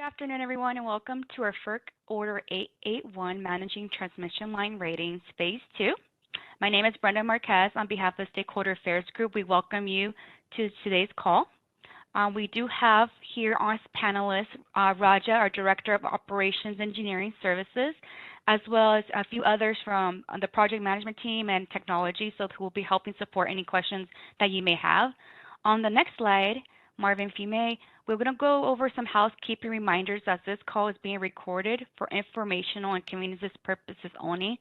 afternoon, everyone, and welcome to our FERC Order 881 Managing Transmission Line Ratings Phase 2. My name is Brenda Marquez. On behalf of the Stakeholder Affairs Group, we welcome you to today's call. We do have here on panelists Raja, our Director of Operations Engineering Services, as well as a few others from the project management team and technology, so who will be helping support any questions that you may have. On the next slide, Marvin, if you may, we're going to go over some housekeeping reminders as this call is being recorded for informational and convenience purposes only.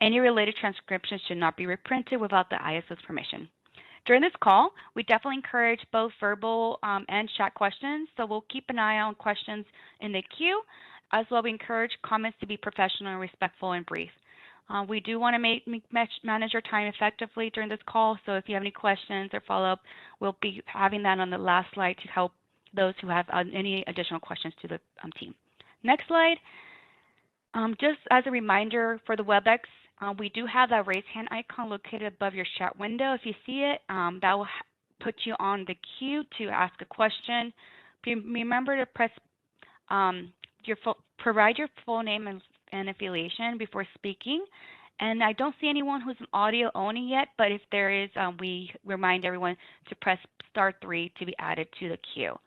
Any related transcriptions should not be reprinted without the ISO's permission. During this call, we definitely encourage both verbal and chat questions, so we'll keep an eye on questions in the queue. As well, we encourage comments to be professional and respectful and brief. We do want to manage our time effectively during this call, so if you have any questions or follow-up, we'll be having that on the last slide to help those who have any additional questions to the team. Next slide. Just as a reminder for the WebEx, we do have that raise hand icon located above your chat window. If you see it, that will put you on the queue to ask a question. Remember to press provide your full name and affiliation before speaking. And I don't see anyone who's an audio only yet, but if there is, we remind everyone to press *3 to be added to the queue.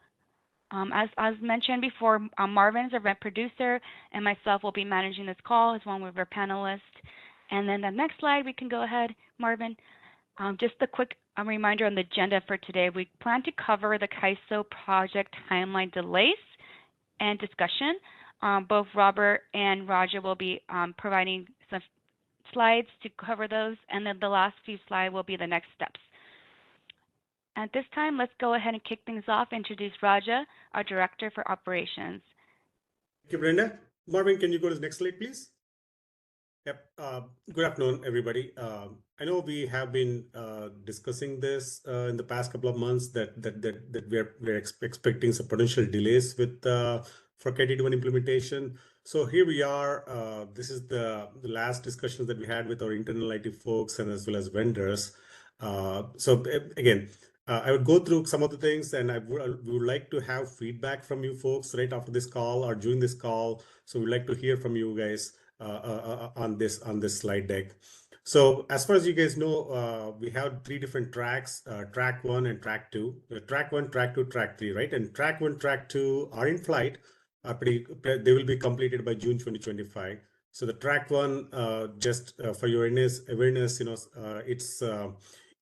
As mentioned before, Marvin is our event producer, and myself will be managing this call as one of our panelists. And then the next slide, we can go ahead, Marvin. Just a quick reminder on the agenda for today. We plan to cover the CAISO project timeline delays and discussion. Both Robert and Raja will be providing some slides to cover those, and then the last few slides will be the next steps. At this time, let's go ahead and kick things off. Introduce Raja, our Director for Operations. Thank you, Brenda. Marvin, can you go to the next slide, please? Yep. Good afternoon, everybody. I know we have been discussing this in the past couple of months that we're expecting some potential delays with FERC 881 implementation. So here we are. This is the last discussions that we had with our internal IT folks and as well as vendors. So again, I would go through some of the things, and we would like to have feedback from you folks right after this call or during this call. So we'd like to hear from you guys on this slide deck. So as far as you guys know, we have 3 different tracks, track 1 and track 2. Track 1, track 2, track 3, right? And track 1, track 2 are in flight. They will be completed by June 2025. So the track 1, just for your awareness, it's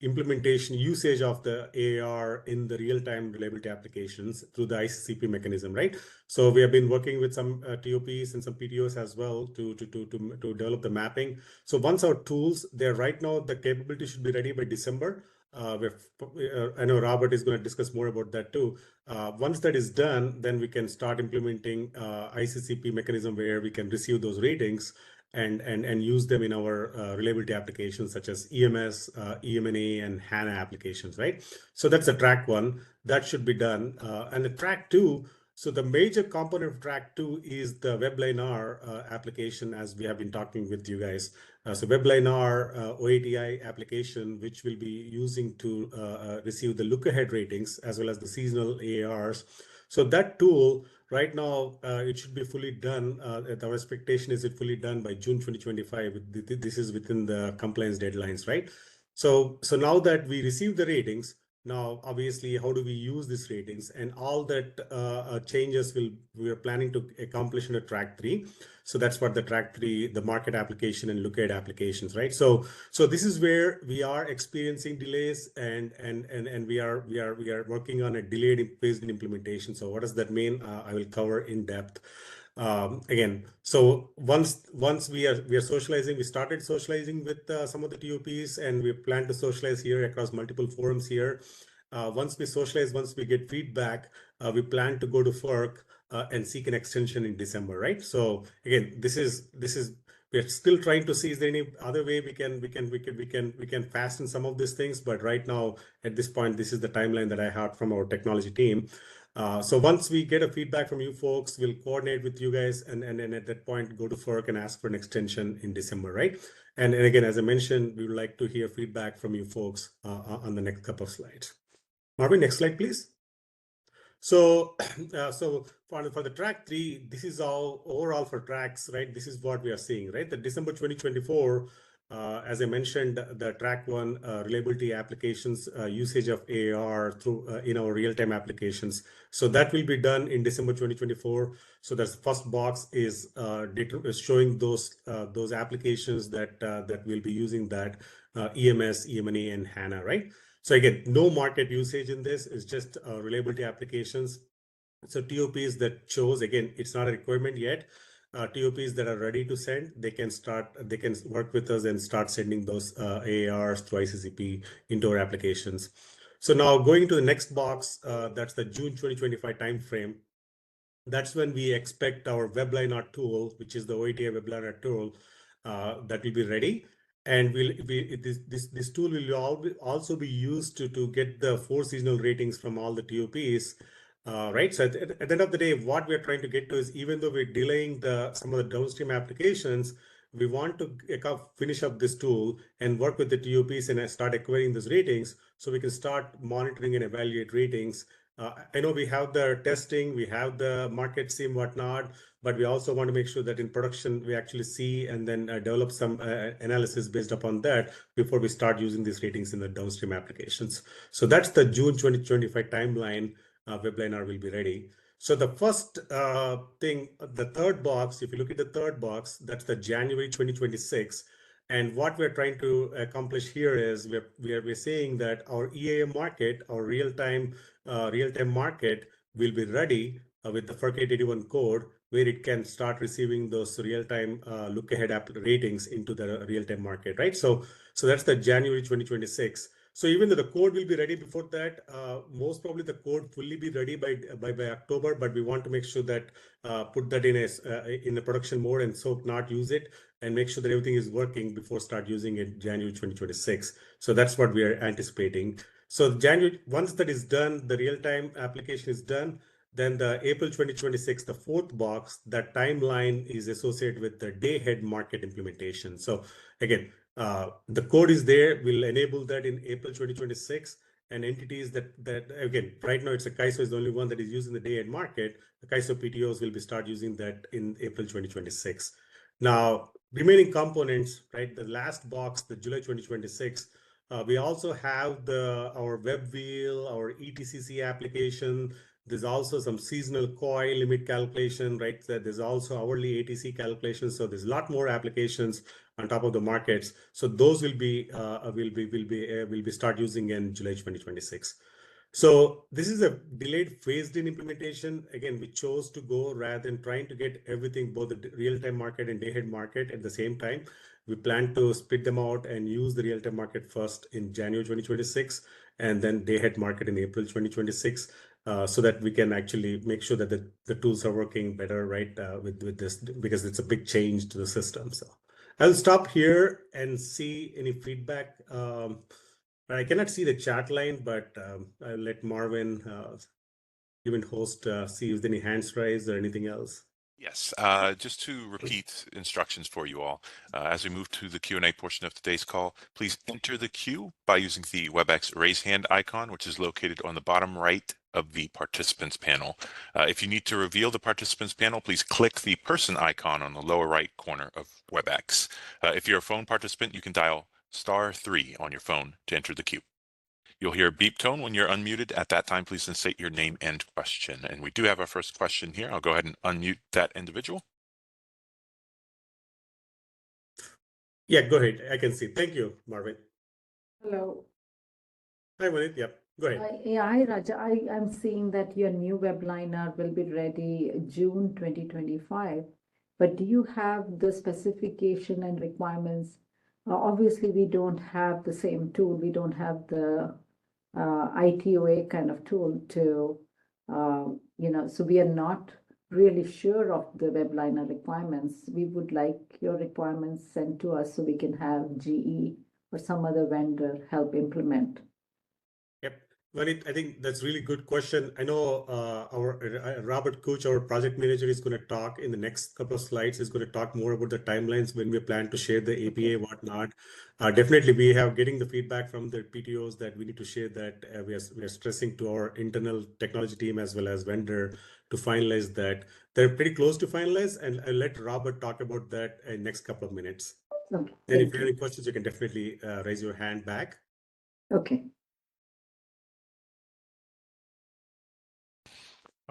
implementation usage of the AAR in the real-time reliability applications through the ICCP mechanism, right? So we have been working with some TOPs and some PTOs as well to develop the mapping. So once our tools, they're right now, the capability should be ready by December. I know Robert is going to discuss more about that too. Once that is done, then we can start implementing ICCP mechanism where we can receive those ratings and use them in our reliability applications such as EMS, EMNA, and HANA applications, right? So that's the track 1 that should be done. And the track 2, so the major component of track 2 is the WebLine-R application, as we have been talking with you guys. So WebLine-R OATI application, which will be using to receive the look-ahead ratings as well as the seasonal AARs. So that tool, right now, it should be fully done. Our expectation is it fully done by June 2025. This is within the compliance deadlines, right? So now that we receive the ratings, now obviously, how do we use these ratings? And all that changes we are planning to accomplish in the track 3. So that's what the track 3, the market application and look-ahead applications, right? So this is where we are experiencing delays and we are working on a delayed phased implementation. So what does that mean? I will cover in depth. Again, so once we are socializing, we started socializing with some of the TOPs, and we plan to socialize here across multiple forums here. Once we socialize, once we get feedback, we plan to go to FERC and seek an extension in December, right? So again, this is we're still trying to see is there any other way we can fasten some of these things, but right now at this point, this is the timeline that I had from our technology team. So once we get a feedback from you folks, we'll coordinate with you guys and at that point, go to FERC and ask for an extension in December, right? And again, as I mentioned, we would like to hear feedback from you folks on the next couple of slides. Marvin, next slide, please. So, so for the track 3, this is all overall for tracks, right? This is what we are seeing, right? The December 2024, as I mentioned, the track 1 reliability applications usage of AR through in our real-time applications. So that will be done in December 2024. So that's the first box is showing those applications that will be using that EMS, EMNA, and HANA, right? So again, no market usage in this. It's just reliability applications. So TOPs that chose, again, it's not a requirement yet. TOPs that are ready to send, they can work with us and start sending those AARs through ICCP into our applications. So now going to the next box, that's the June 2025 timeframe. That's when we expect our WebLiner tool, which is the OETA WebLiner tool, that will be ready. And this tool will also be used to get the 4 seasonal ratings from all the TOPs, right? So at the end of the day, what we're trying to get to is, even though we're delaying some of the downstream applications, we want to finish up this tool and work with the TOPs and start acquiring those ratings so we can start monitoring and evaluate ratings. I know we have the testing, we have the market sim, whatnot, but we also want to make sure that in production we actually see and then develop some analysis based upon that before we start using these ratings in the downstream applications. So that's the June 2025 timeline. WebLiner will be ready. So the first thing, the third box, if you look at the third box, that's the January 2026. And what we're trying to accomplish here is we're saying that our EAM market, our real-time market, will be ready with the FERC 881 code, where it can start receiving those real-time look-ahead ratings into the real-time market, right? So that's the January 2026. So even though the code will be ready before that, most probably the code fully be ready by October, but we want to make sure that put that in a production mode and so not use it, and make sure that everything is working before start using it January 2026. So that's what we are anticipating. So January, once that is done, the real-time application is done, then the April 2026, the fourth box, that timeline is associated with the day-ahead market implementation. So again, the code is there. We'll enable that in April 2026. And entities that again, right now it's a KISO is the only one that is using the day-ahead market. The KISO PTOs will be start using that in April 2026. Now, remaining components, right? The last box, the July 2026, we also have our web wheel, our ETCC application. There's also some seasonal coil limit calculation, right? There's also hourly ATC calculation. So there's a lot more applications on top of the markets. So those will be start using in July 2026. So this is a delayed phased-in implementation. Again, we chose to go rather than trying to get everything, both the real-time market and day-ahead market at the same time. We plan to split them out and use the real-time market first in January 2026, and then day-ahead market in April 2026, so that we can actually make sure that the tools are working better, right, with this, because it's a big change to the system. So I'll stop here and see any feedback. I cannot see the chat line, but I'll let Marvin, even host, see if there's any hands raised or anything else. Yes, just to repeat instructions for you all, as we move to the Q&A portion of today's call, please enter the queue by using the WebEx raise hand icon, which is located on the bottom right of the participants panel. If you need to reveal the participants panel, please click the person icon on the lower right corner of WebEx. If you're a phone participant, you can dial *3 on your phone to enter the queue. You'll hear a beep tone when you're unmuted. At that time, please state your name and question. And we do have our first question here. I'll go ahead and unmute that individual. Yeah, go ahead. I can see. Thank you, Marvin. Hello. Hi, Manit. Yep, go ahead. Hi, Raja. I'm seeing that your new WebLiner will be ready June 2025. But do you have the specification and requirements? Obviously, we don't have the same tool. We don't have the ITOA kind of tool to, so we are not really sure of the WebLiner requirements. We would like your requirements sent to us so we can have GE or some other vendor help implement. Yep. Vanit, I think that's really good question. I know our Robert Kuch, our project manager, is going to talk in the next couple of slides. He's going to talk more about the timelines when we plan to share the APA, whatnot. Definitely, we have getting the feedback from the PTOs that we need to share that. We are stressing to our internal technology team as well as vendor to finalize that. They're pretty close to finalize, and I'll let Robert talk about that in next couple of minutes. Okay, And if thank you you. have any questions, you can definitely raise your hand back. Okay.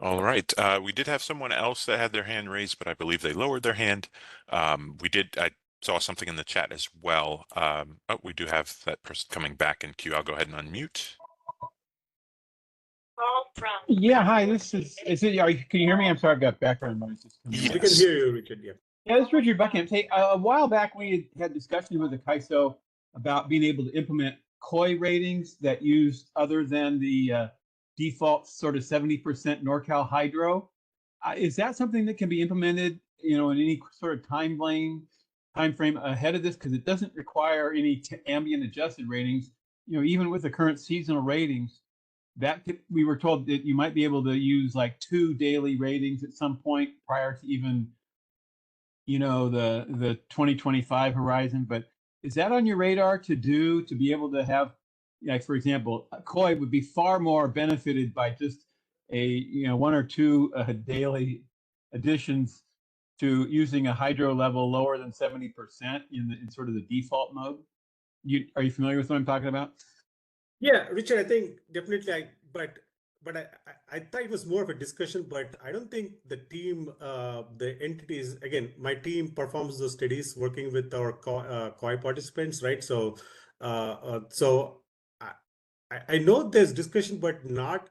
All right. We did have someone else that had their hand raised, but I believe they lowered their hand. I saw something in the chat as well. Oh, we do have that person coming back in queue. I'll go ahead and unmute. Yeah, hi, is it, can you hear me? I'm sorry, I've got background noise. Yes. We can hear you, Richard. Yeah. Yeah, this is Richard Buckingham. Hey, a while back, we had discussion with the CAISO about being able to implement COI ratings that use other than the default sort of 70% NorCal hydro. Is that something that can be implemented, in any sort of time frame ahead of this? Because it doesn't require any ambient adjusted ratings. Even with the current seasonal ratings, we were told that you might be able to use like 2 daily ratings at some point prior to even the 2025 horizon. But is that on your radar to be able to have, like, for example, COI would be far more benefited by just a 1 or 2 daily additions to using a hydro level lower than 70% in sort of the default mode. Are you familiar with what I'm talking about? Yeah, Richard, I think definitely but I thought it was more of a discussion, but I don't think the team, the entities, again, my team performs those studies working with our COI participants, right? So I know there's discussion, but not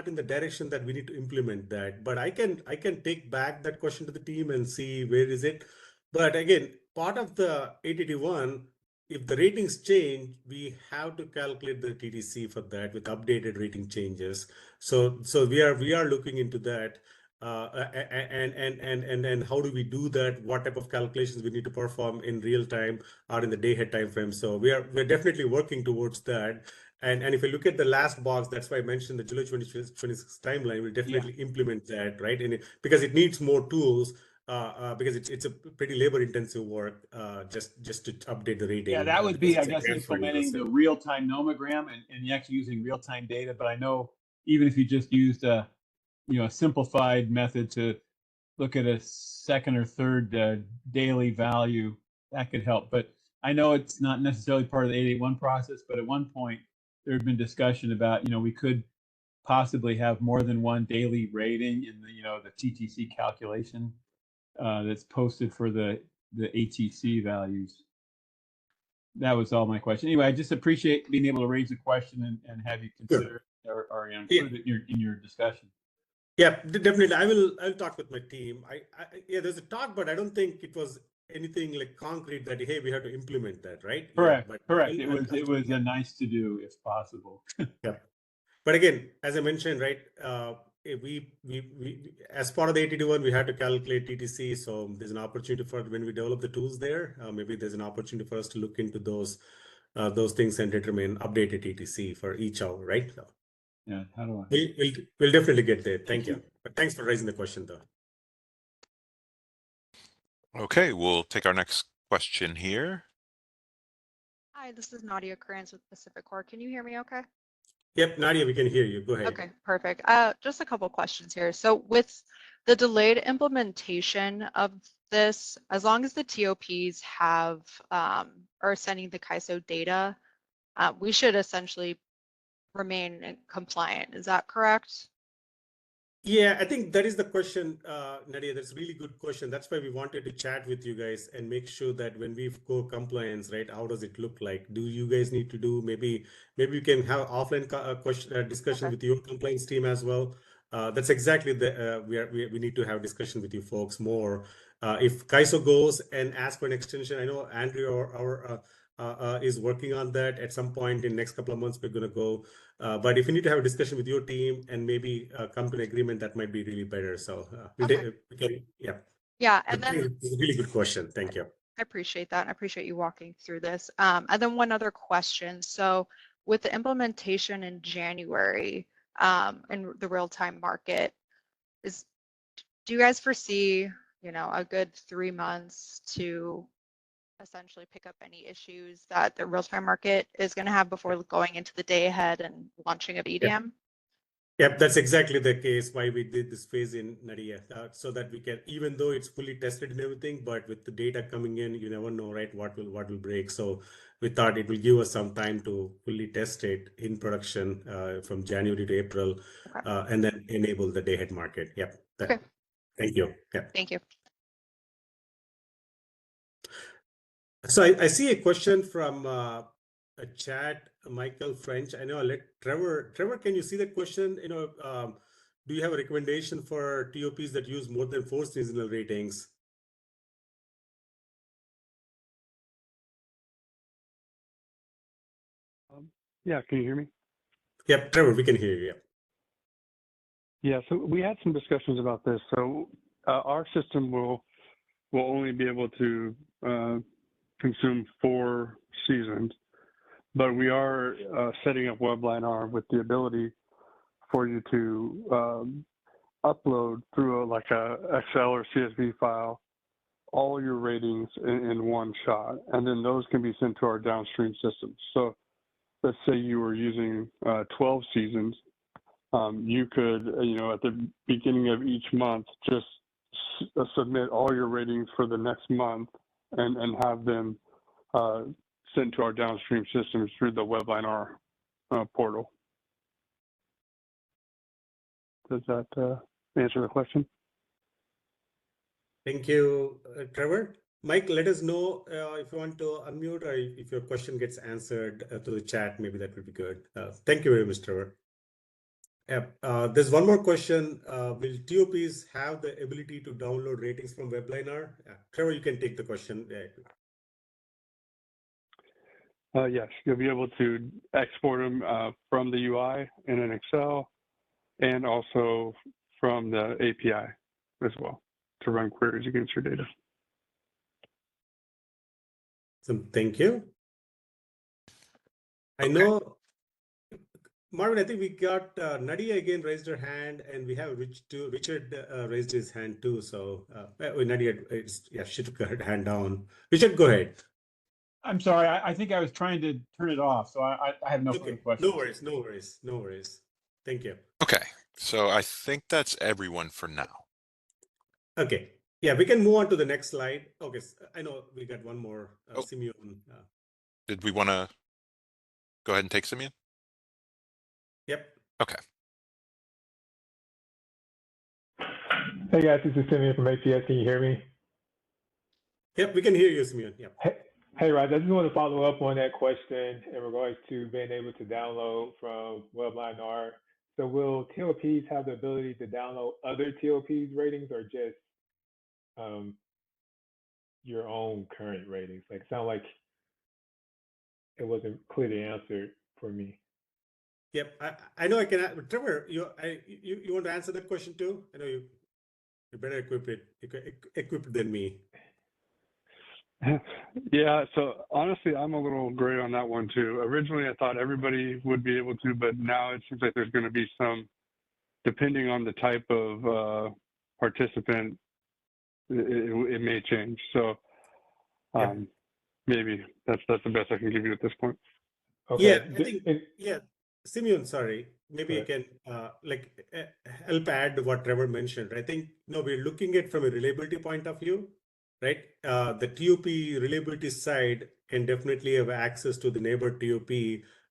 in the direction that we need to implement that. But I can take back that question to the team and see where is it. But again, part of the 881, if the ratings change, we have to calculate the TTC for that with updated rating changes. So we are looking into that. And how do we do that? What type of calculations we need to perform in real time or in the day ahead time frame? So we're definitely working towards that. And if you look at the last box, that's why I mentioned the July 2026 timeline. We'll definitely implement that, right? And because it needs more tools, because it's a pretty labor-intensive work, just to update the rating. Yeah, that would be, I guess, transfer implementing the real-time nomogram and actually using real-time data. But I know even if you just used a simplified method to look at a second or third daily value, that could help. But I know it's not necessarily part of the 881 process, but at one point there had been discussion about, we could possibly have more than one daily rating in the TTC calculation that's posted for the ATC values. That was all my question. Anyway, I just appreciate being able to raise a question and have you consider or include it in your discussion. Yeah, definitely. I'll talk with my team. Yeah, there's a talk, but I don't think it was anything like concrete that, hey, we have to implement that, right? Correct. Yeah, Correct. It was a nice to do if possible. Yeah. But again, as I mentioned, right, we as part of the 881, we had to calculate TTC. So there's an opportunity for when we develop the tools there. Maybe there's an opportunity for us to look into those things and determine updated TTC for each hour, right? So, yeah. How do I? We'll definitely get there. Thank you. But thanks for raising the question, though. Okay, we'll take our next question here. Hi, this is Nadia Krantz with Pacific Core. Can you hear me okay? Yep, Nadia, we can hear you. Go ahead. Okay, perfect. Just a couple questions here. So with the delayed implementation of this, as long as the TOPs have are sending the CAISO data, we should essentially remain compliant. Is that correct? Yeah, I think that is the question, Nadia. That's a really good question. That's why we wanted to chat with you guys and make sure that when we go compliance, right, how does it look like? Do you guys need to do maybe we can have offline discussion with your compliance team as well. That's exactly the we need to have discussion with you folks more. If CAISO goes and asks for an extension, I know Andrew or is working on that. At some point in next couple of months, we're going to go. But if you need to have a discussion with your team and maybe come to an agreement, that might be really better. So yeah. Yeah, and then it's a really good question. Thank you. I appreciate that. And I appreciate you walking through this. And then one other question. So with the implementation in January in the real-time market, do you guys foresee, a good 3 months to essentially pick up any issues that the real-time market is going to have before going into the day ahead and launching of EDM? Yep, that's exactly the case why we did this phase in Nadia, so that we can, even though it's fully tested and everything, but with the data coming in, you never know, right, what will break. So we thought it will give us some time to fully test it in production from January to April, and then enable the day ahead market. Yep. Okay. Thank you. Yeah. Thank you. So I see a question from a chat, Michael French. I know I'll let Trevor. Trevor, can you see that question? Do you have a recommendation for TOPs that use more than 4 seasonal ratings? Yeah, can you hear me? Yep, Trevor, we can hear you. Yeah, so we had some discussions about this. So our system will only be able to consume 4 seasons, but we are setting up WebLine with the ability for you to upload through like a Excel or CSV file all your ratings in one shot, and then those can be sent to our downstream systems. So let's say you were using 12 seasons, you could, at the beginning of each month, just submit all your ratings for the next month and have them sent to our downstream systems through the WebLine portal. Does that answer the question? Thank you, Trevor. Mike, let us know if you want to unmute or if your question gets answered through the chat. Maybe that would be good. Thank you very much, Trevor. There's one more question. Will TOPs have the ability to download ratings from WebLiner? Trevor, you can take the question. Yes, you'll be able to export them from the UI in an Excel and also from the API as well to run queries against your data. So, thank you. I know, Marvin, I think we got Nadia again raised her hand, and we have Richard raised his hand too. So Nadia, she took her hand down. Richard, go ahead. I'm sorry. I think I was trying to turn it off, so I have no further questions. No worries. Thank you. Okay, so I think that's everyone for now. Okay. Yeah, we can move on to the next slide. Okay, I know we got one more, Simeon. Did we want to go ahead and take Simeon? Yep. Okay. Hey guys, this is Simeon from APS. Can you hear me? Yep, we can hear you, Simeon. Yep. Hey, Raj, I just want to follow up on that question in regards to being able to download from WebLine R. So will TOPs have the ability to download other TOPs ratings or just your own current ratings? Like, sound like it wasn't clearly answered for me. Yep, I know I can. Trevor, you want to answer that question too? I know you're better equipped than me. Yeah, so honestly, I'm a little gray on that one too. Originally, I thought everybody would be able to, but now it seems like there's going to be some, depending on the type of participant, it may change. So maybe that's the best I can give you at this point. Okay. Yeah, I think, Simeon, sorry, maybe I can help add what Trevor mentioned. I think, we're looking at from a reliability point of view, right? The TOP reliability side can definitely have access to the neighbor TOP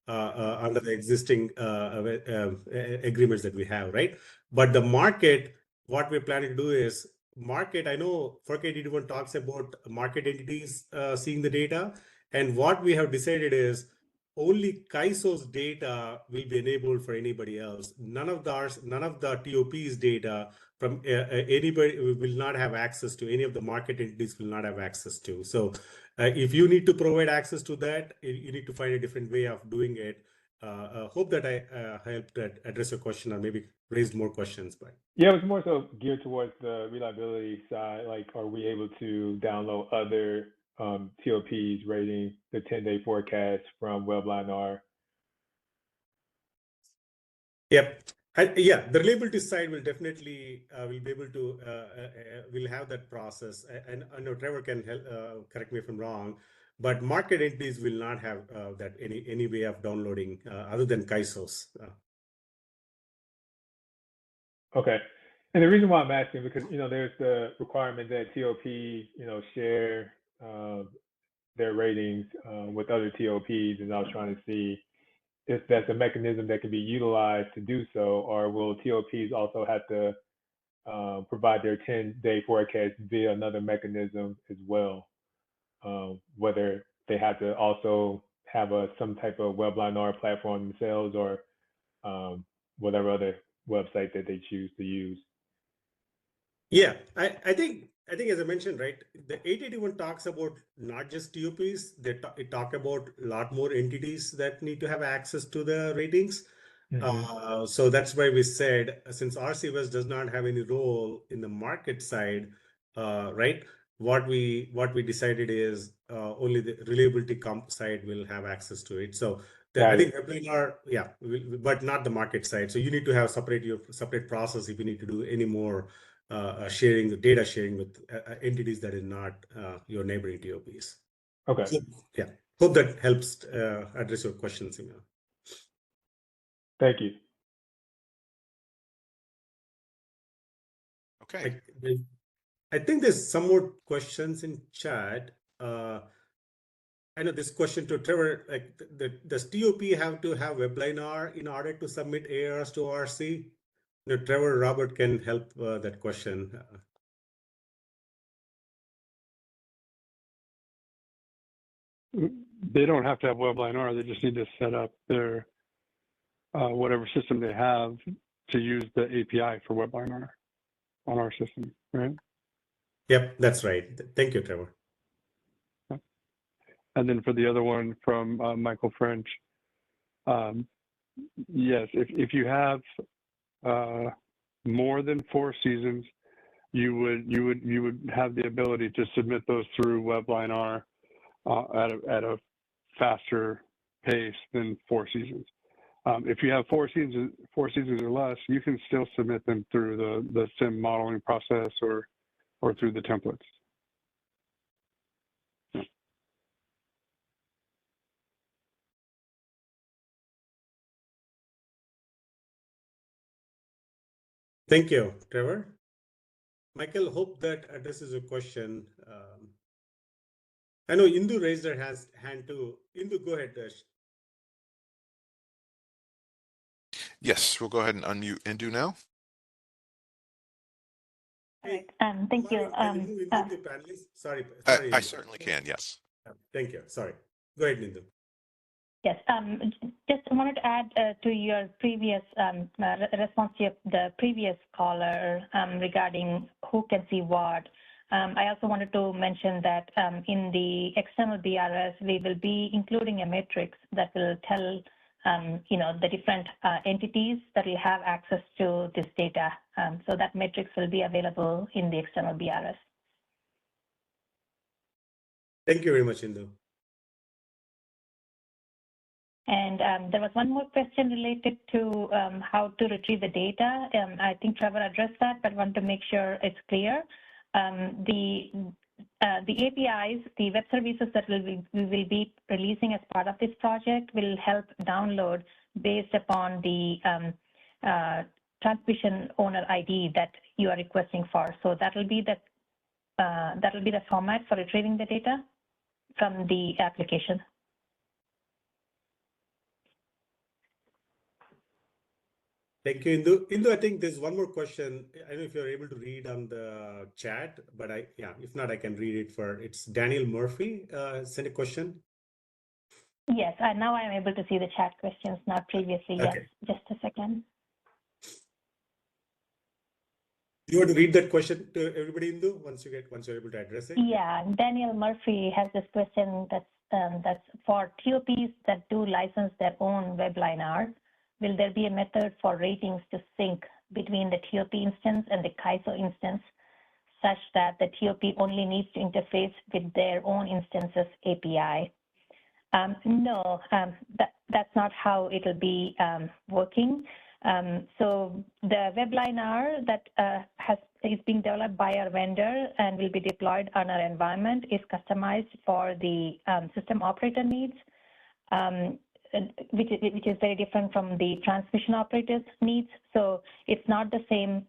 under the existing agreements that we have, right? But the market, what we're planning to do is market. I know FERC 81 talks about market entities seeing the data, and what we have decided is only CAISO's data will be enabled for anybody else. None of the TOP's data from anybody will not have access to. Any of the market entities will not have access to. So if you need to provide access to that, you need to find a different way of doing it. Hope that I helped address your question or maybe raised more questions. But yeah, it was more so geared towards the reliability side. Like, are we able to download other TOPs rating the 10-day forecast from WebLine R Yep. Yeah, the reliability side will definitely will be able to will have that process. And I know Trevor can help, correct me if I'm wrong, but market entities will not have that any way of downloading other than KAISOs. Okay. And the reason why I'm asking, because, there's the requirement that TOP, share their ratings with other TOPs, and I was trying to see if that's a mechanism that can be utilized to do so, or will TOPs also have to provide their 10-day forecast via another mechanism as well, whether they have to also have some type of WebLineR platform themselves, or whatever other website that they choose to use. Yeah, I think as I mentioned, right, the 881 talks about not just TOPs, it talk about a lot more entities that need to have access to the ratings. So that's why we said, since RCWS does not have any role in the market side, right, what we decided is only the reliability comp side will have access to it. So I think WebLineR, yeah, but not the market side. So you need to have separate process if you need to do any more sharing, the data sharing with entities that is not your neighboring TOPs. Okay. So, yeah, hope that helps address your questions, Simon. Thank you. Okay. I think there's some more questions in chat. I know this question to Trevor, like, does TOP have to have WebLineR in order to submit ARs to RC? Trevor, Robert can help that question. They don't have to have WebLineR. They just need to set up their whatever system they have to use the API for WebLineR on our system, right? Yep, that's right. Thank you, Trevor. And then for the other one from Michael French, yes, if you have more than 4 seasons, you would have the ability to submit those through WebLineR at a faster pace than 4 seasons. If you have 4 seasons or less, you can still submit them through the SIM modeling process or through the templates. Yeah. Thank you, Trevor. Michael, hope that addresses your question. I know Indu raised her hand too. Indu, go ahead. Yes, we'll go ahead and unmute Indu now. All right. Thank you. Can you move Indu to panelist? Sorry. I certainly can, yes. Thank you. Sorry. Go ahead, Indu. Yes. Just wanted to add to your previous response to the previous caller regarding who can see what. I also wanted to mention that in the external BRS, we will be including a matrix that will tell the different entities that will have access to this data. So that matrix will be available in the external BRS. Thank you very much, Indu. And there was one more question related to how to retrieve the data. I think Trevor addressed that, but want to make sure it's clear. The APIs, the web services that we will be releasing as part of this project will help download based upon the transmission owner ID that you are requesting for. So that will be the format for retrieving the data from the application. Thank you, Indu. Indu, I think there's one more question. I don't know if you're able to read on the chat, but if not, I can read it it's Daniel Murphy sent a question. Yes, now I'm able to see the chat questions, not previously. Okay. Yes, just a second. You want to read that question to everybody, Indu, once you're able to address it? Yeah, Daniel Murphy has this question that's for TOPs that do license their own WebLineR. Will there be a method for ratings to sync between the TOP instance and the KAISO instance such that the TOP only needs to interface with their own instance's API? No, that's not how it'll be working. So the WebLiner that is being developed by our vendor and will be deployed on our environment is customized for the system operator needs, which is very different from the transmission operator's needs. So it's not the same.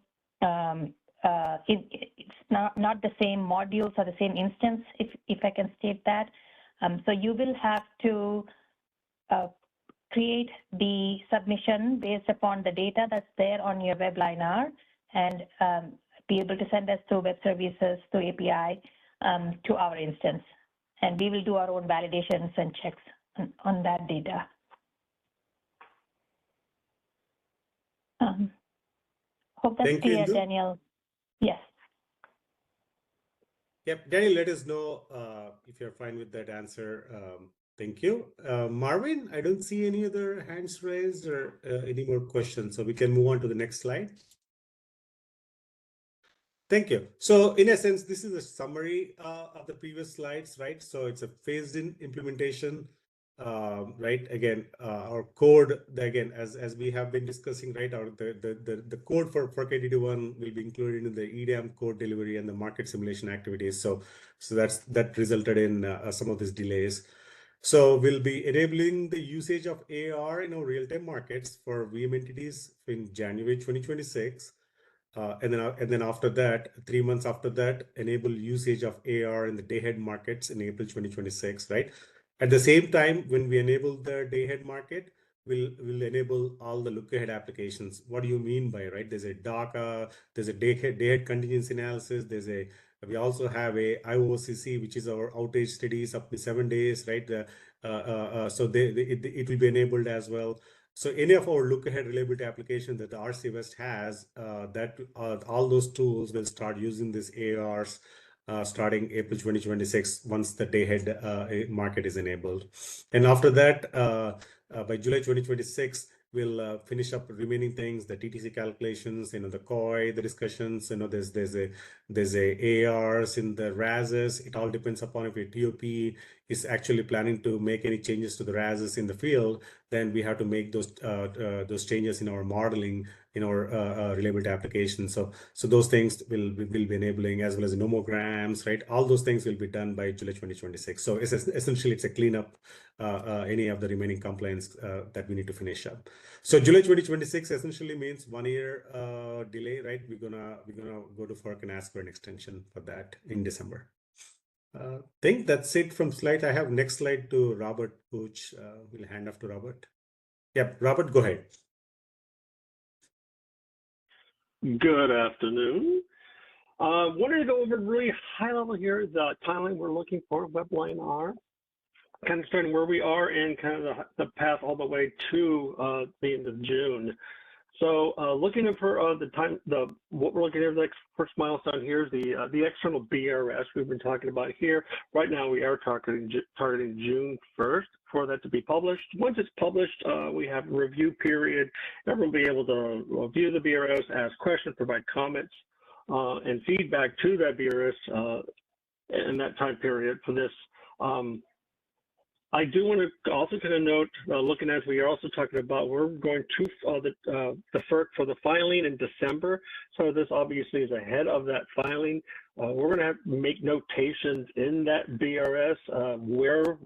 It's not the same modules or the same instance, if I can state that. So you will have to create the submission based upon the data that's there on your WebLiner and be able to send us to web services, to API, to our instance. And we will do our own validations and checks on that data. Hope that's clear, Daniel. Yes. Yep, Daniel, let us know if you're fine with that answer. Thank you. Marvin, I don't see any other hands raised or any more questions, so we can move on to the next slide. Thank you. So in essence, this is a summary of the previous slides, right? So it's a phased-in implementation, right? Again, our code, again, as we have been discussing, right? The code for FERC 82.1 will be included in the EDAM code delivery and the market simulation activities. So that resulted in some of these delays. So we'll be enabling the usage of AR in our real-time markets for VM entities in January 2026. And then after that, 3 months after that, enable usage of AR in the day-ahead markets in April 2026, right? At the same time, when we enable the day-ahead market, we'll enable all the look-ahead applications. What do you mean by, right? There's a DACA, there's a day-ahead contingency analysis, we also have a IOCC, which is our outage studies up to 7 days, right? So it will be enabled as well. So any of our look-ahead reliability applications that the RC West has, all those tools will start using these ARs starting April 2026 once the day-ahead market is enabled. And after that, by July 2026, we'll finish up remaining things, the TTC calculations, the COI, the discussions, there's a ARs in the RASes. It all depends upon if your TOP is actually planning to make any changes to the RASes in the field, then we have to make those changes in our modeling, in our reliability application. So those things we'll be enabling, as well as nomograms, right? All those things will be done by July 2026. So essentially, it's a cleanup, any of the remaining compliance that we need to finish up. So July 2026 essentially means 1 year delay, right? We're gonna go to FERC and ask for an extension for that in December. I think that's it from slide. I have next slide to Robert Pooch. We'll hand off to Robert. Yep, Robert, go ahead. Good afternoon. Wanted to go over really high level here the timeline we're looking for WebLiner, kind of starting where we are and kind of the path all the way to the end of June. So looking for what we're looking at, the first milestone here is the external BRS we've been talking about here. Right now we are targeting June 1st for that to be published. Once it's published, we have a review period. Everyone will be able to review the BRS, ask questions, provide comments and feedback to that BRS in that time period for this. I do want to also kind of note, looking as we are also talking about, we're going to the FERC for the filing in December. So this obviously is ahead of that filing. We're going to have to make notations in that BRS where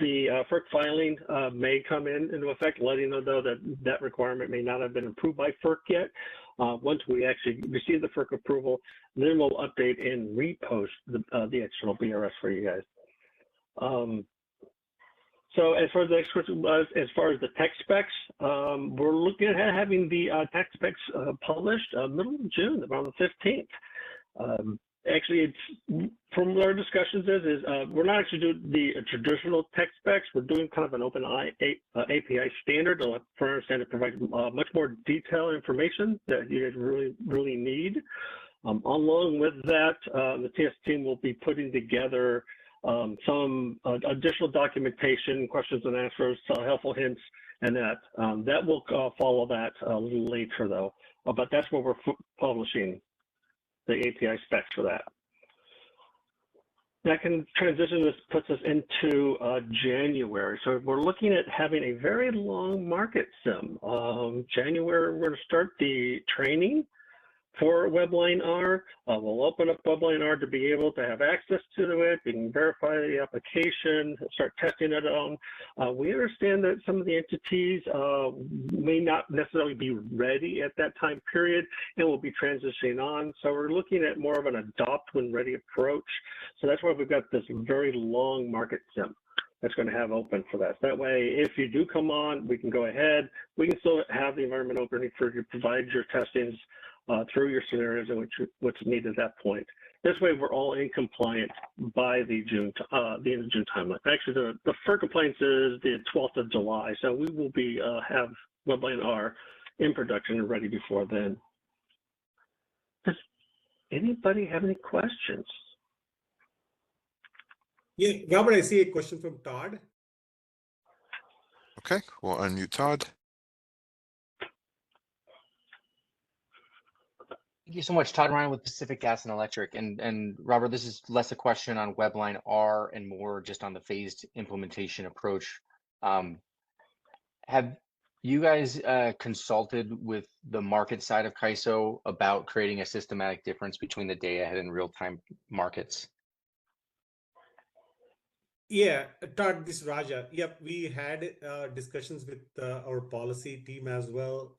the FERC filing may come into effect, letting them know that that requirement may not have been approved by FERC yet. Once we actually receive the FERC approval, then we'll update and repost the external BRS for you guys. So as far as the next question was, as far as the tech specs, we're looking at having the tech specs published middle of June, around the 15th. Actually, it's from our discussions we're not actually doing the traditional tech specs. We're doing kind of an open API standard for our understanding to provide much more detailed information that you guys really need. Along with that, the TS team will be putting together some additional documentation, questions and answers, helpful hints, and that will follow that a little later though. But that's where we're publishing the API specs for that. that can transition. This puts us into January. So we're looking at having a very long market sim. January, we're going to start the training for WebLine R. We'll open up WebLine R to be able to have access to it. We can verify the application, start testing it on. We understand that some of the entities may not necessarily be ready at that time period and will be transitioning on. So we're looking at more of an adopt when ready approach. So that's why we've got this very long market sim that's going to have open for that. That way, if you do come on, we can go ahead. We can still have the environment open for you to provide your testings through your scenarios and what's needed at that point. This way, we're all in compliant by the end of June timeline. Actually, the FERC compliance is the 12th of July, so we will be have WebLine R in production and ready before then. Does anybody have any questions? Yeah, Robert, I see a question from Todd. Okay, we'll unmute Todd. Thank you so much, Todd Ryan with Pacific Gas and Electric. And Robert, this is less a question on WebLine R and more just on the phased implementation approach. Have you guys consulted with the market side of CAISO about creating a systematic difference between the day ahead and real-time markets? Yeah, Todd, this is Raja. Yep, we had discussions with our policy team as well.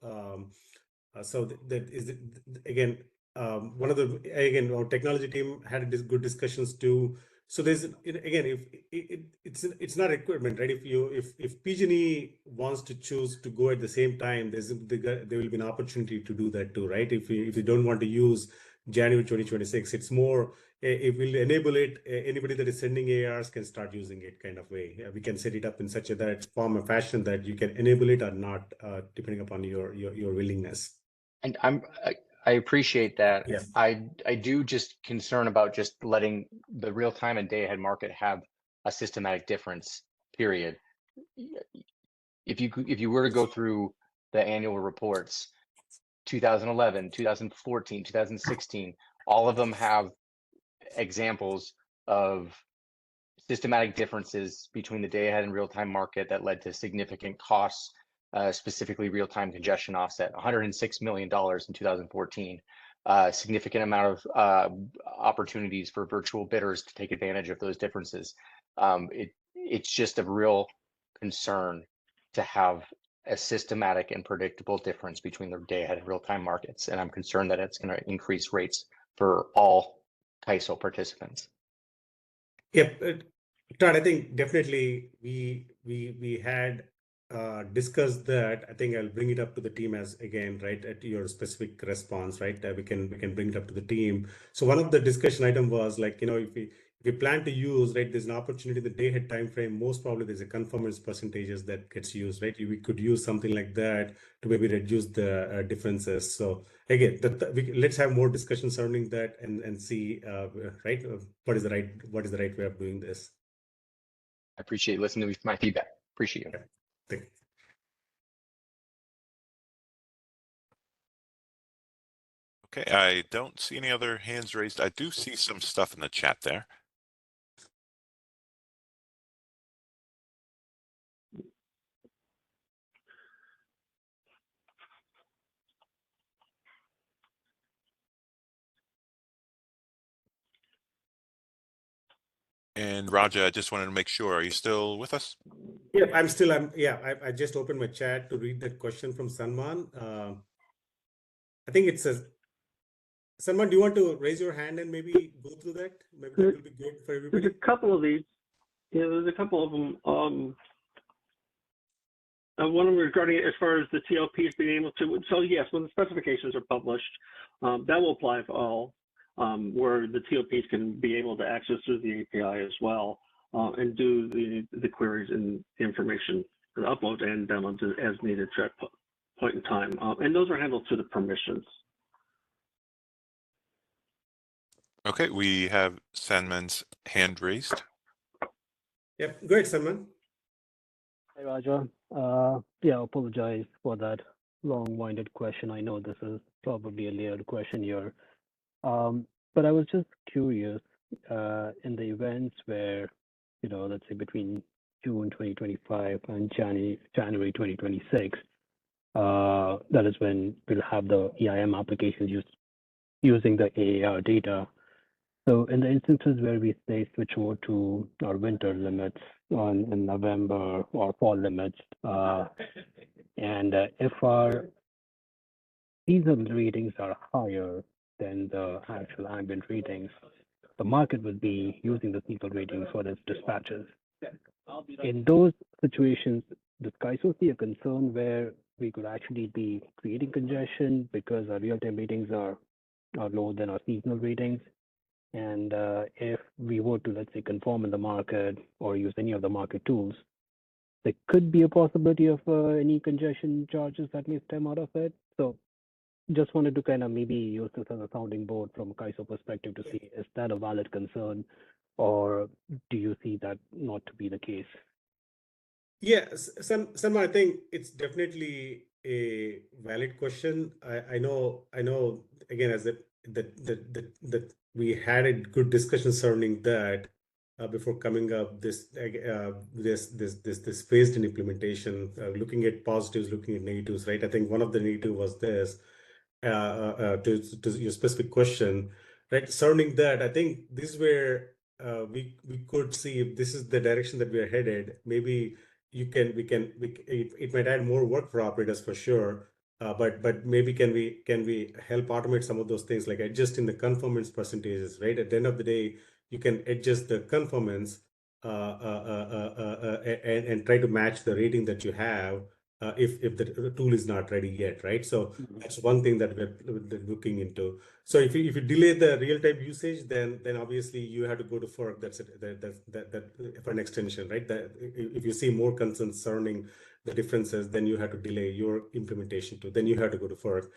So that is again one of the our technology team had good discussions too. So there's again, if it's not a requirement, right? If PG&E wants to choose to go at the same time, there will be an opportunity to do that too, right? If you don't want to use January 2026, it's more it will enable it. Anybody that is sending ARs can start using it, kind of way. We can set it up in such a form of fashion that you can enable it or not, depending upon your willingness. And I appreciate that. Yes. I do just concern about just letting the real time and day ahead market have a systematic difference, period. If you were to go through the annual reports, 2011, 2014, 2016, all of them have examples of systematic differences between the day ahead and real time market that led to significant costs. Specifically real-time congestion offset, $106 million in 2014, significant amount of opportunities for virtual bidders to take advantage of those differences. It's just a real concern to have a systematic and predictable difference between the day-ahead and real-time markets, and I'm concerned that it's going to increase rates for all CAISO participants. Yep, Todd, I think definitely we had discuss that. I think I'll bring it up to the team as again, right, at your specific response, right? We can bring it up to the team. So one of the discussion item was like, if we plan to use, right, there's an opportunity the day ahead time frame. Most probably there's a conformance percentages that gets used, right? We could use something like that to maybe reduce the differences. So again, let's have more discussion surrounding that and see, right, what is the right way of doing this. I appreciate listening to my feedback. Appreciate you. Yeah. Thank you. Okay, I don't see any other hands raised. I do see some stuff in the chat there. And Raja, I just wanted to make sure, are you still with us? Yeah, I just opened my chat to read that question from Salman. I think it says, Salman, do you want to raise your hand and maybe go through that? Maybe that will be good for everybody. There's a couple of these. Yeah, there's a couple of them. One of them regarding as far as the TLPs being able to, so yes, when the specifications are published, that will apply for all, where the TLPs can be able to access through the API as well, and do the queries and information, the upload and download as needed at that point in time. And those are handled through the permissions. Okay, we have Salman's hand raised. Yep, go ahead, Salman. Hi, Raja. Yeah, I apologize for that long-winded question. I know this is probably a layered question here. But I was just curious, in the events where, let's say between June 2025 and January 2026, that is when we'll have the EIM applications using the AAR data. So in the instances where we say switch over to our winter limits in November or fall limits, and if our seasonal readings are higher than the actual ambient readings, the market would be using the seasonal ratings for its dispatches. In those situations, does CAISO see a concern where we could actually be creating congestion because our real-time readings are lower than our seasonal readings? And if we were to, let's say, conform in the market or use any of the market tools, there could be a possibility of any congestion charges that may stem out of it. So just wanted to kind of maybe use this as a sounding board from a CAISO perspective to see, is that a valid concern, or do you see that not to be the case? Yes, some I think it's definitely a valid question. I know again, as that we had a good discussion surrounding that before coming up this phased in implementation, looking at positives, looking at negatives, right? I think one of the negative was this to your specific question, right? Surrounding that, I think this is where we could see if this is the direction that we are headed. Maybe it might add more work for operators for sure. But maybe can we help automate some of those things, like adjusting the conformance percentages, right? At the end of the day, you can adjust the conformance and try to match the rating that you have if the tool is not ready yet, right? So that's one thing that we're looking into. So if you delay the real-time usage, then obviously you have to go to FERC. That's for an extension, right? If you see more concerns surrounding the differences, then you have to delay your implementation too. Then you have to go to FERC.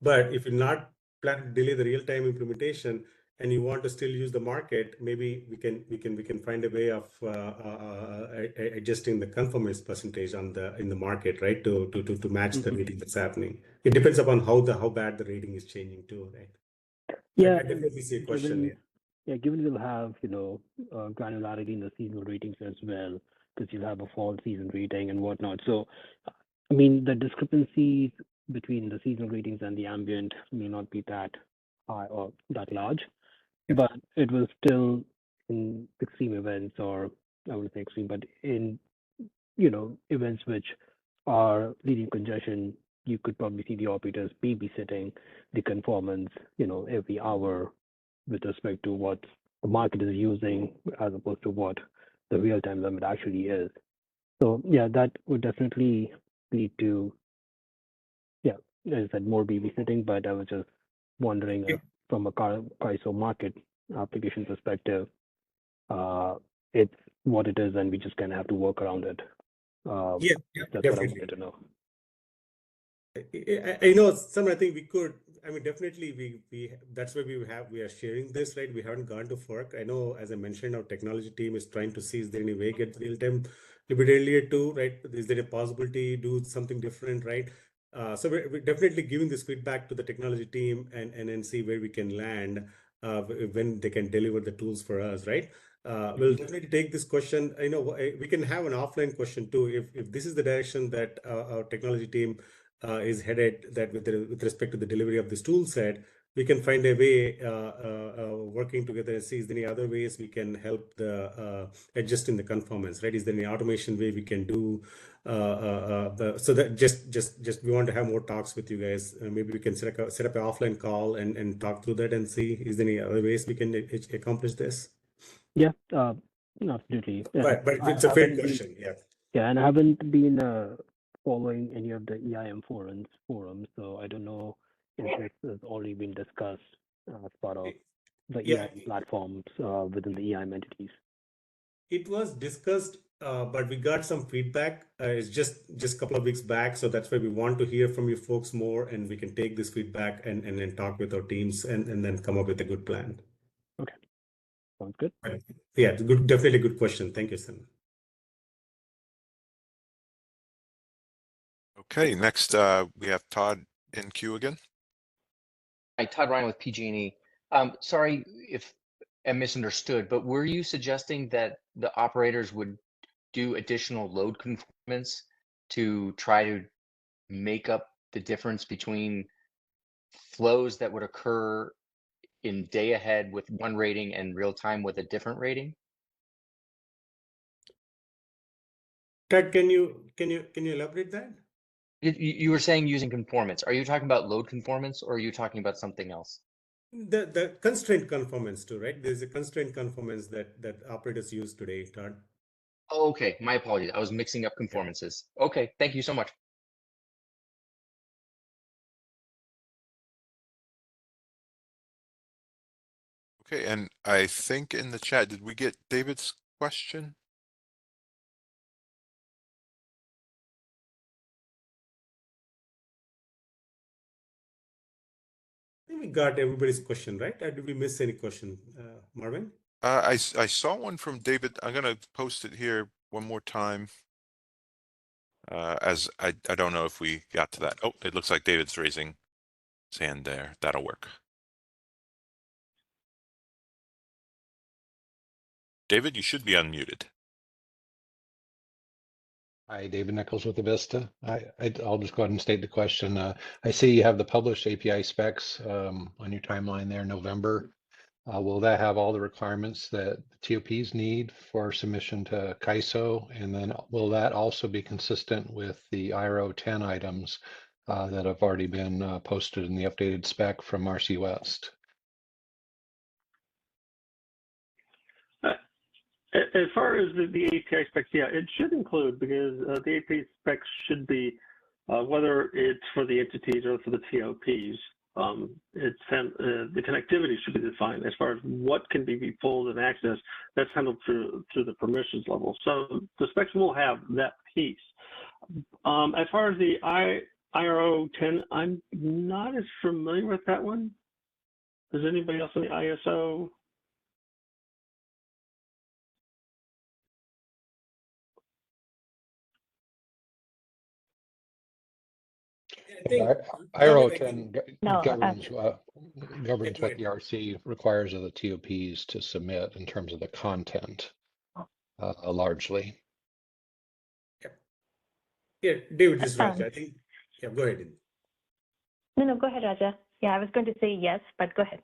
But if you're not planning to delay the real-time implementation and you want to still use the market, maybe we can find a way of adjusting the conformance percentage in the market, right? To match the rating that's happening. It depends upon how bad the rating is changing too, right? Yeah, I definitely see a question. Given you'll have granularity in the seasonal ratings as well, because you'll have a fall season rating and whatnot. So, I mean, the discrepancies between the seasonal ratings and the ambient may not be that high or that large, but it will still, in extreme events, or I wouldn't say extreme, but in events which are leading congestion, you could probably see the operators babysitting the conformance, every hour with respect to what the market is using as opposed to what the real-time limit actually is. So yeah, that would definitely lead to, as I said, more babysitting, but I was just wondering if from a CAISO market application perspective, it's what it is and we just kind of have to work around it. That's definitely what I wanted to know. I know some. I think we could. I mean, definitely we. That's why we are sharing this, right? We haven't gone to FERC. I know, as I mentioned, our technology team is trying to see is there any way get real time a bit earlier too, right? Is there a possibility do something different, right? So we're definitely giving this feedback to the technology team and see where we can land when they can deliver the tools for us, right? We'll definitely take this question. I know we can have an offline question too if this is the direction that our technology team is headed, that with respect to the delivery of this tool set, we can find a way working together and see is there any other ways we can help the adjusting the conformance, right? Is there any automation way we can do so that just we want to have more talks with you guys. Maybe we can set up an offline call and talk through that and see is there any other ways we can accomplish this. Yeah, absolutely. But it's a fair question. Yeah, and I haven't been following any of the EIM forums, so I don't know if this has already been discussed as part of the EIM platforms within the EIM entities. It was discussed, but we got some feedback. It's just a couple of weeks back, so that's why we want to hear from you folks more, and we can take this feedback and then talk with our teams and then come up with a good plan. Okay, sounds good. Yeah, good, definitely a good question. Thank you, Sam. Okay, next we have Todd in queue again. Hi, Todd Ryan with PG&E. Sorry if am misunderstood, but were you suggesting that the operators would do additional load conformance to try to make up the difference between flows that would occur in day ahead with one rating and real time with a different rating? Ted, can you elaborate that? You were saying using conformance. Are you talking about load conformance or are you talking about something else? The constraint conformance too, right? There's a constraint conformance that operators use today, Todd. Oh, okay, my apologies. I was mixing up conformances. Okay, thank you so much. Okay, and I think in the chat, did we get David's question? I think we got everybody's question, right? Or did we miss any question, Marvin? I saw one from David. I'm gonna post it here one more time. As I don't know if we got to that. Oh, it looks like David's raising his hand there. That'll work. David, you should be unmuted. Hi, David Nichols with Avista. I'll just go ahead and state the question. I see you have the published API specs on your timeline there, November. Will that have all the requirements that the TOPs need for submission to CAISO? And then will that also be consistent with the IRO 10 items that have already been posted in the updated spec from RC West? As far as the API specs, yeah, it should include, because the API specs should be, whether it's for the entities or for the TOPs, the connectivity should be defined. As far as what can be pulled and accessed, that's handled through the permissions level. So the specs will have that piece. As far as the IRO 10, I'm not as familiar with that one. Does anybody else in the ISO? IRO 10 governs no, governs what the RC requires of the TOPs to submit in terms of the content, largely. Yeah, David, this is Raja. I think, yeah, go ahead. No, go ahead, Raja. Yeah, I was going to say yes, but go ahead.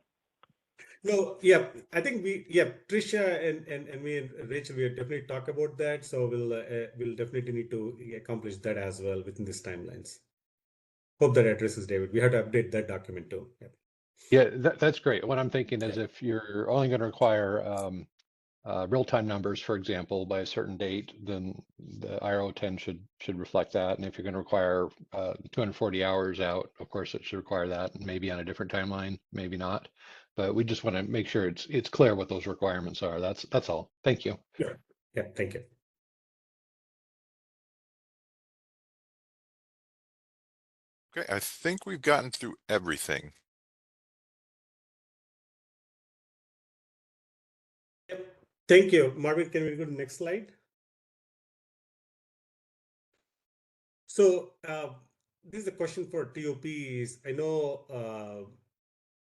No, yeah, I think Trisha and me and Rachel, we definitely talk about that. So we'll definitely need to accomplish that as well within these timelines. Hope that addresses David. We have to update that document too. Yeah, that's great. What I'm thinking is if you're only going to require real-time numbers, for example, by a certain date, then the IRO 10 should reflect that. And if you're going to require 240 hours out, of course, it should require that, and maybe on a different timeline, maybe not. But we just want to make sure it's clear what those requirements are. That's all. Thank you. Yeah, yeah, thank you. Okay, I think we've gotten through everything. Thank you. Marvin, can we go to the next slide? So this is a question for TOPs. I know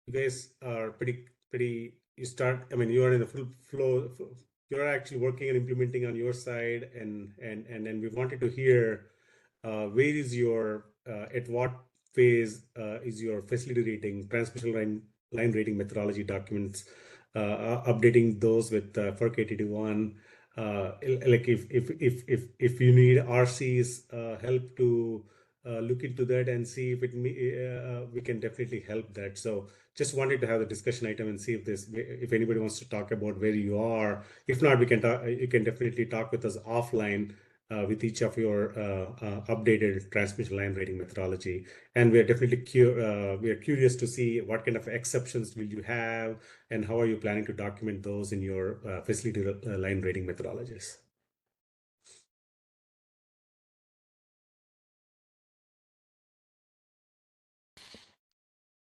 you guys are pretty, I mean, you are in a full flow. You're actually working and implementing on your side, and we wanted to hear where is your, at what phase is your facility rating, transmission line rating methodology documents, updating those with FERC 881. Like if you need RC's help to look into that and see if we can definitely help that. So just wanted to have the discussion item and see if anybody wants to talk about where you are. If not, we can talk. You can definitely talk with us offline with each of your updated transmission line rating methodology. And we are definitely curious to see what kind of exceptions will you have and how are you planning to document those in your facility line rating methodologies.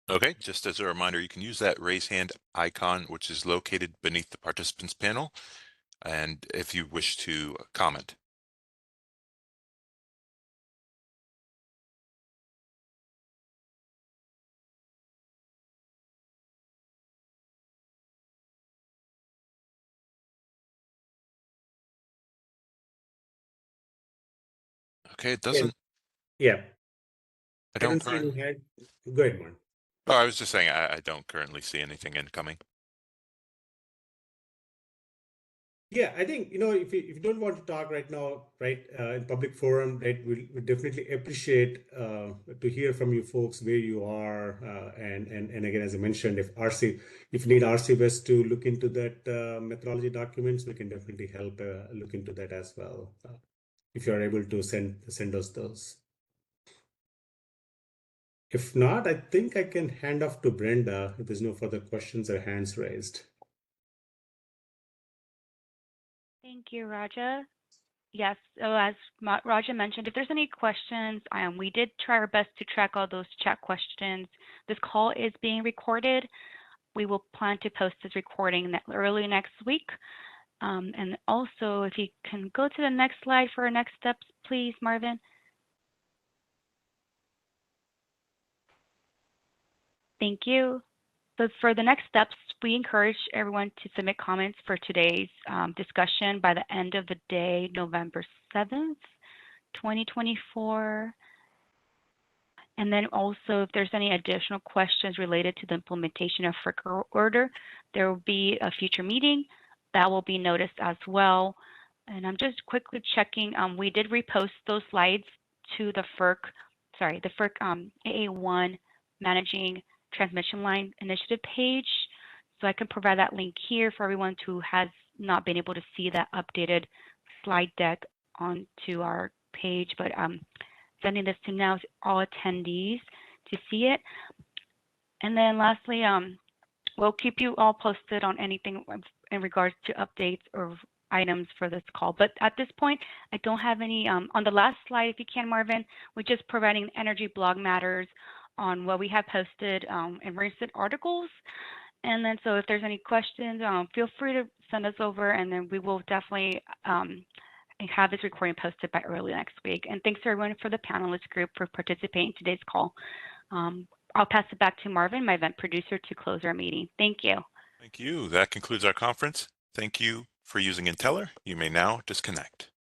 Okay, just as a reminder, you can use that raise hand icon, which is located beneath the participants panel, and if you wish to comment. Okay, it doesn't. Yeah, I I don't don't see any currently. hand. Go ahead, Martin. Oh, I was just saying I don't currently see anything incoming. Yeah, I think, if you don't want to talk right now, right, in public forum, right, we definitely appreciate to hear from you folks where you are. And again, as I mentioned, if you need RCVS to look into that methodology documents, we can definitely help look into that as well. If you're able to send us those. If not, I think I can hand off to Brenda if there's no further questions or hands raised. Thank you, Raja. Yes, so as Raja mentioned, if there's any questions, we did try our best to track all those chat questions. This call is being recorded. We will plan to post this recording early next week. And also, if you can go to the next slide for our next steps, please, Marvin. Thank you. So for the next steps, we encourage everyone to submit comments for today's discussion by the end of the day, November 7th, 2024. And then also, if there's any additional questions related to the implementation of FERC order, there will be a future meeting that will be noticed as well. And I'm just quickly checking. We did repost those slides to the FERC AA1 Managing Transmission Line Initiative page. So I can provide that link here for everyone who has not been able to see that updated slide deck onto our page. But sending this to now all attendees to see it. And then lastly, we'll keep you all posted on anything in regards to updates or items for this call. But at this point, I don't have any. On the last slide, if you can, Marvin, we're just providing energy blog matters on what we have posted in recent articles. And then so if there's any questions, feel free to send us over, and then we will definitely have this recording posted by early next week. And thanks to everyone for the panelist group for participating in today's call. I'll pass it back to Marvin, my event producer, to close our meeting. Thank you. Thank you. That concludes our conference. Thank you for using Inteller. You may now disconnect.